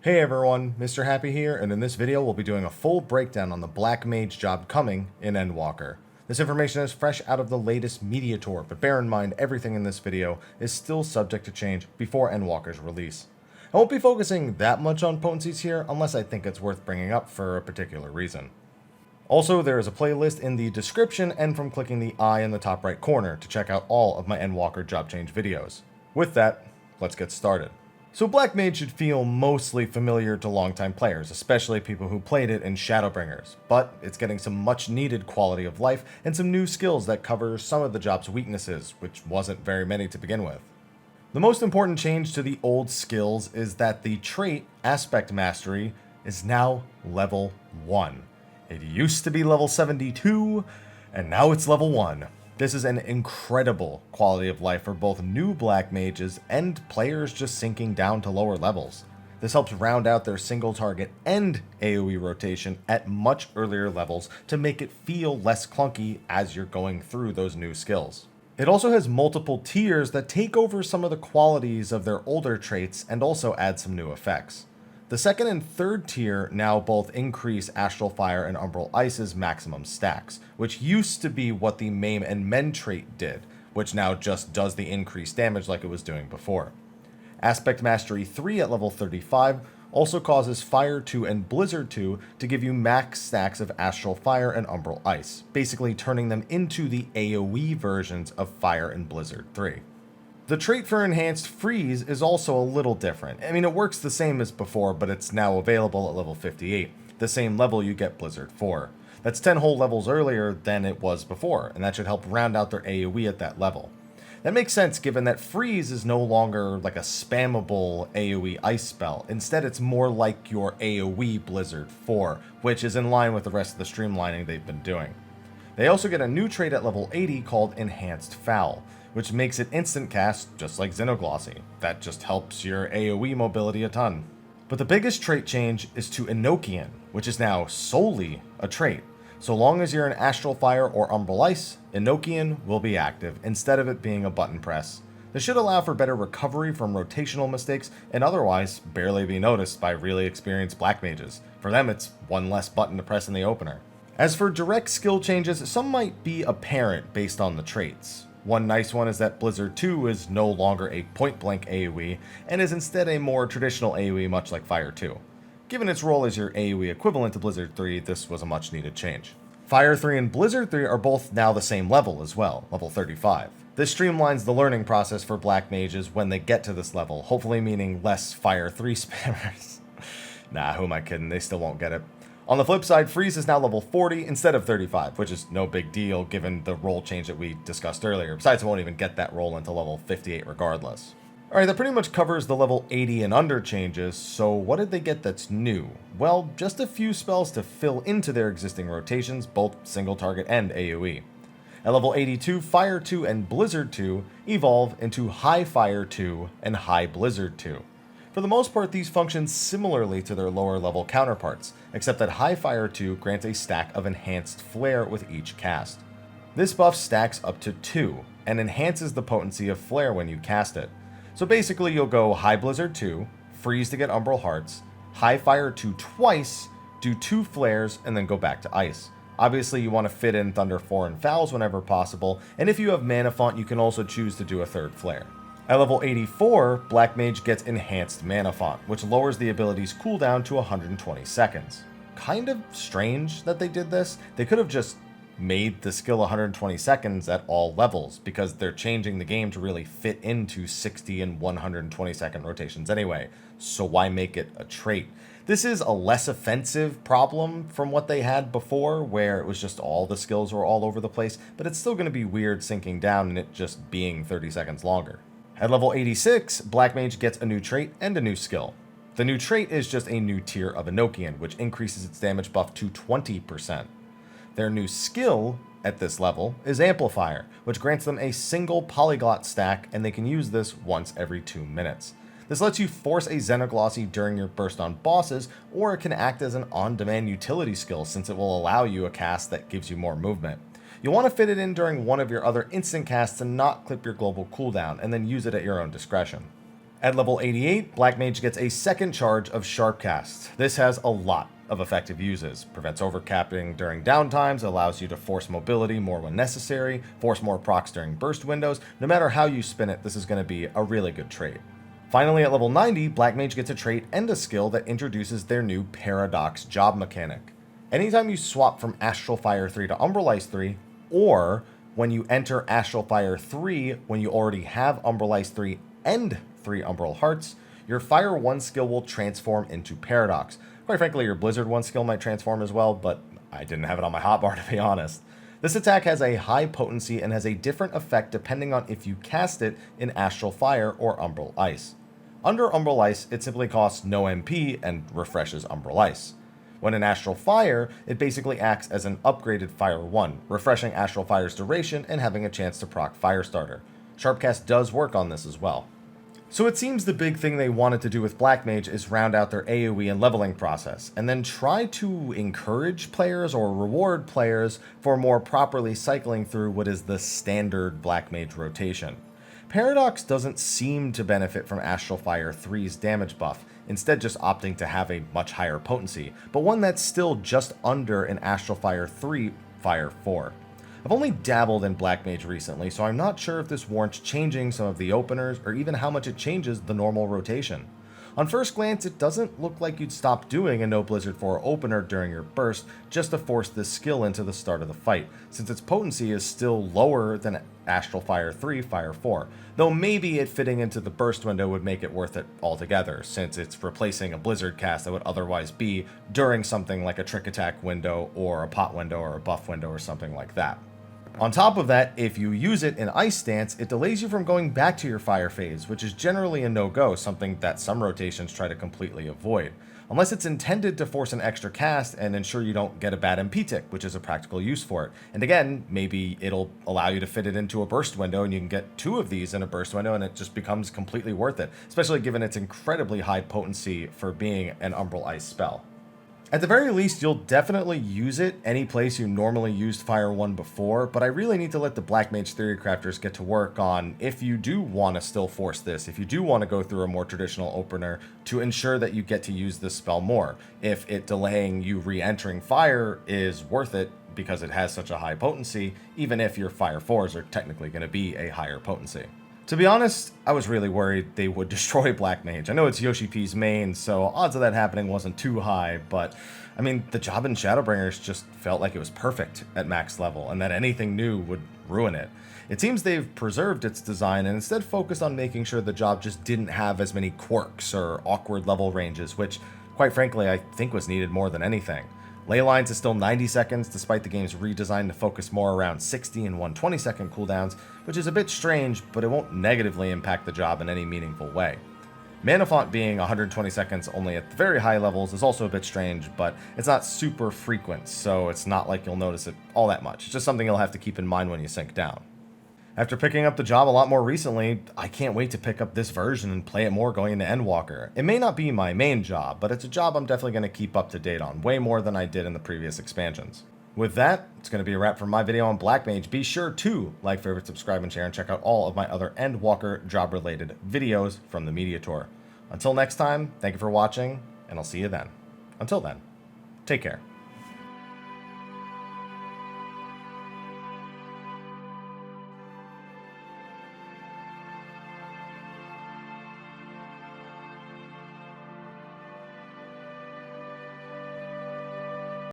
Hey everyone, Mr. Happy here, and in this video we'll be doing a full breakdown on the Black Mage job coming in Endwalker. This information is fresh out of the latest media tour, but bear in mind everything in this video is still subject to change before Endwalker's release. I won't be focusing that much on potencies here unless I think it's worth bringing up for a particular reason. Also, there is a playlist in the description and from clicking the eye in the top right corner to check out all of my Endwalker job change videos. With that, let's get started. So Black Mage should feel mostly familiar to longtime players, especially people who played it in Shadowbringers, but it's getting some much needed quality of life and some new skills that cover some of the job's weaknesses, which wasn't very many to begin with. The most important change to the old skills is that the trait, Aspect Mastery, is now level 1. It used to be level 72, and now it's level 1. This is an incredible quality of life for both new Black Mages and players just sinking down to lower levels. This helps round out their single target and AoE rotation at much earlier levels to make it feel less clunky as you're going through those new skills. It also has multiple tiers that take over some of the qualities of their older traits and also add some new effects. The second and third tier now both increase Astral Fire and Umbral Ice's maximum stacks, which used to be what the Maim and Mend trait did, which now just does the increased damage like it was doing before. Aspect Mastery 3 at level 35 also causes Fire 2 and Blizzard 2 to give you max stacks of Astral Fire and Umbral Ice, basically turning them into the AoE versions of Fire and Blizzard 3. The trait for Enhanced Freeze is also a little different. I mean, it works the same as before, but it's now available at level 58, the same level you get Blizzard 4. That's 10 whole levels earlier than it was before, and that should help round out their AoE at that level. That makes sense given that Freeze is no longer like a spammable AoE ice spell. Instead, it's more like your AoE Blizzard 4, which is in line with the rest of the streamlining they've been doing. They also get a new trait at level 80 called Enhanced Foul, which makes it instant cast just like Xenoglossy. That just helps your AoE mobility a ton. But the biggest trait change is to Enochian, which is now solely a trait. So long as you're in Astral Fire or Umbral Ice, Enochian will be active instead of it being a button press. This should allow for better recovery from rotational mistakes and otherwise barely be noticed by really experienced Black Mages. For them, it's one less button to press in the opener. As for direct skill changes, some might be apparent based on the traits. One nice one is that Blizzard 2 is no longer a point-blank AoE, and is instead a more traditional AoE much like Fire 2. Given its role as your AoE equivalent to Blizzard 3, this was a much-needed change. Fire 3 and Blizzard 3 are both now the same level as well, level 35. This streamlines the learning process for Black Mages when they get to this level, hopefully meaning less Fire 3 spammers. Nah, who am I kidding, they still won't get it. On the flip side, Freeze is now level 40 instead of 35, which is no big deal given the role change that we discussed earlier. Besides, it won't even get that role until level 58 regardless. Alright, that pretty much covers the level 80 and under changes, so what did they get that's new? Well, just a few spells to fill into their existing rotations, both single target and AoE. At level 82, Fire 2 and Blizzard 2 evolve into High Fire 2 and High Blizzard 2. For the most part, these function similarly to their lower level counterparts, except that High Fire 2 grants a stack of Enhanced Flare with each cast. This buff stacks up to 2, and enhances the potency of Flare when you cast it. So basically you'll go High Blizzard 2, Freeze to get Umbral Hearts, High Fire 2 twice, do 2 Flares, and then go back to Ice. Obviously you want to fit in Thunder 4 and Fouls whenever possible, and if you have Mana Font you can also choose to do a third Flare. At level 84, Black Mage gets Enhanced Mana Font, which lowers the ability's cooldown to 120 seconds. Kind of strange that they did this. They could have just made the skill 120 seconds at all levels, because they're changing the game to really fit into 60 and 120 second rotations anyway, so why make it a trait? This is a less offensive problem from what they had before, where it was just all the skills were all over the place, but it's still going to be weird sinking down and it just being 30 seconds longer. At level 86, Black Mage gets a new trait and a new skill. The new trait is just a new tier of Enochian, which increases its damage buff to 20%. Their new skill at this level is Amplifier, which grants them a single polyglot stack, and they can use this once every 2 minutes. This lets you force a Xenoglossy during your burst on bosses, or it can act as an on-demand utility skill since it will allow you a cast that gives you more movement. You'll want to fit it in during one of your other instant casts and not clip your global cooldown, and then use it at your own discretion. At level 88, Black Mage gets a second charge of Sharpcast. This has a lot of effective uses. Prevents overcapping during downtimes, allows you to force mobility more when necessary, force more procs during burst windows. No matter how you spin it, this is going to be a really good trait. Finally, at level 90, Black Mage gets a trait and a skill that introduces their new Paradox job mechanic. Anytime you swap from Astral Fire 3 to Umbral Ice 3, or when you enter Astral Fire 3 when you already have Umbral Ice 3 and 3 Umbral Hearts, your Fire 1 skill will transform into Paradox. Quite frankly, your Blizzard 1 skill might transform as well, but I didn't have it on my hotbar to be honest. This attack has a high potency and has a different effect depending on if you cast it in Astral Fire or Umbral Ice. Under Umbral Ice, it simply costs no MP and refreshes Umbral Ice. When in Astral Fire, it basically acts as an upgraded Fire 1, refreshing Astral Fire's duration and having a chance to proc Firestarter. Sharpcast does work on this as well. So it seems the big thing they wanted to do with Black Mage is round out their AoE and leveling process, and then try to encourage players or reward players for more properly cycling through what is the standard Black Mage rotation. Paradox doesn't seem to benefit from Astral Fire 3's damage buff, instead just opting to have a much higher potency, but one that's still just under an Astral Fire 3 Fire 4. I've only dabbled in Black Mage recently, so I'm not sure if this warrants changing some of the openers or even how much it changes the normal rotation. On first glance, it doesn't look like you'd stop doing a no Blizzard 4 opener during your burst just to force this skill into the start of the fight, since its potency is still lower than Astral Fire 3 Fire 4, though maybe it fitting into the burst window would make it worth it altogether, since it's replacing a Blizzard cast that would otherwise be during something like a Trick Attack window or a pot window or a buff window or something like that. On top of that, if you use it in Ice Stance, it delays you from going back to your Fire phase, which is generally a no-go, something that some rotations try to completely avoid. Unless it's intended to force an extra cast and ensure you don't get a bad MP tick, which is a practical use for it. And again, maybe it'll allow you to fit it into a burst window and you can get 2 of these in a burst window and it just becomes completely worth it, especially given its incredibly high potency for being an Umbral Ice spell. At the very least, you'll definitely use it any place you normally used Fire 1 before, but I really need to let the Black Mage Theory Crafters get to work on if you do want to still force this, if you do want to go through a more traditional opener to ensure that you get to use this spell more, if it delaying you re-entering Fire is worth it because it has such a high potency, even if your Fire 4s are technically going to be a higher potency. To be honest, I was really worried they would destroy Black Mage. I know it's Yoshi P's main, so odds of that happening wasn't too high, but I mean, the job in Shadowbringers just felt like it was perfect at max level, and that anything new would ruin it. It seems they've preserved its design and instead focused on making sure the job just didn't have as many quirks or awkward level ranges, which, quite frankly, I think was needed more than anything. Ley lines is still 90 seconds, despite the game's redesign to focus more around 60 and 120 second cooldowns, which is a bit strange, but it won't negatively impact the job in any meaningful way. Mana font being 120 seconds only at the very high levels is also a bit strange, but it's not super frequent, so it's not like you'll notice it all that much. It's just something you'll have to keep in mind when you sink down. After picking up the job a lot more recently, I can't wait to pick up this version and play it more going into Endwalker. It may not be my main job, but it's a job I'm definitely going to keep up to date on, way more than I did in the previous expansions. With that, it's going to be a wrap for my video on Black Mage. Be sure to like, favorite, subscribe, and share, and check out all of my other Endwalker job-related videos from the Media Tour. Until next time, thank you for watching, and I'll see you then. Until then, take care.